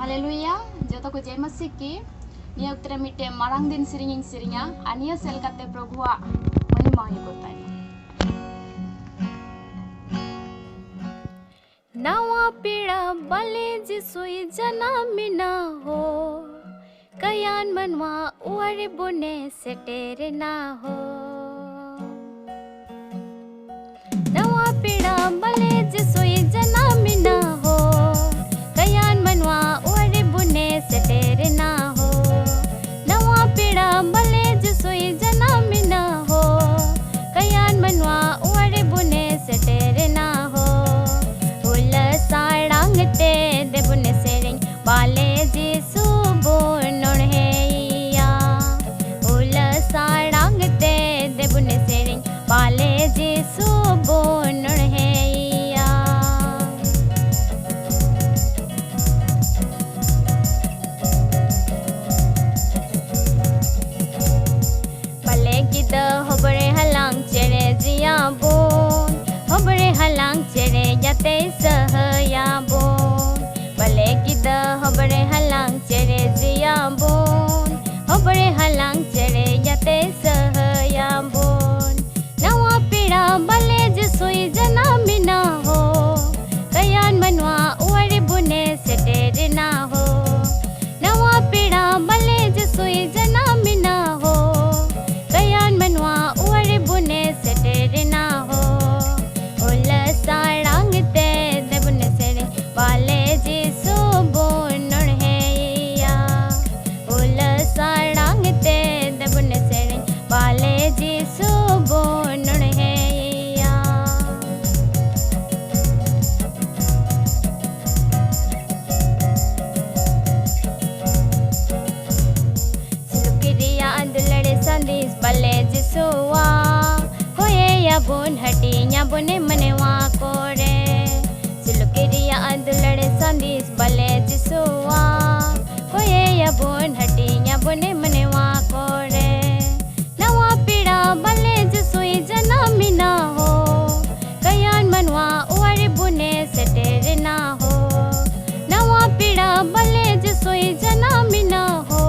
Haleluya, joto ko jay masik ki niya utre mite marang din siringin sirinya ania sel kate Prabhuwa महिमा ही बताए। नवा पीड़ा बले जिसुई जना मिना हो कयान मनवा उरे बुने से टेरे ना हो। नवा पीड़ा बले जिसुई जना मिना हो कयान मनवा उरे बुने से टेरे ना हो। नवा पीड़ा बले जिसुई जना मिना हो कयान मनवा उरे बुने से टेरे ना हो। साड़ांगते देबुन सेरिंग बाले जिसु बोनों है या उल साड़ांगते देबुन सेरिंग बाले जिसु बोनों है या। बले किद होबरे हलांग चेरे जिया बोन होबरे हलांग चेरे जाते सहया बोन। बले किद होबरे हलांग चेरे जिया बोन होबरे हलांग चेरे जाते सहया बोन। नवा पीड़ा बले जिसुई जना मिना हो कयान मनवा उरे बुने से टेरे ना हो। नवा पीड़ा बले जिसुई जना मिना हो कयान मनवा उरे बुने से टेरे ना हो। साड़ांगते देबुन सेरे बाले जिसु बोनों है या उल साड़ांगते देबुन सेरे बाले जिसु बोनों है या। सिलुकिरिया दुलड़े संदेश बाले जिसुआ होए या बोन हटी या बोने मनवा कोरे। सिलुकिरिया दुलड़े संदेश बले जिसुआ होए या बोन हटी या बोने मनवा कोरे। नवा पीड़ा बले जिसुई जना मिना हो कयान मनवा उरे बुने से टेरे ना हो। नवा पीड़ा बले जिसुई जना मिना हो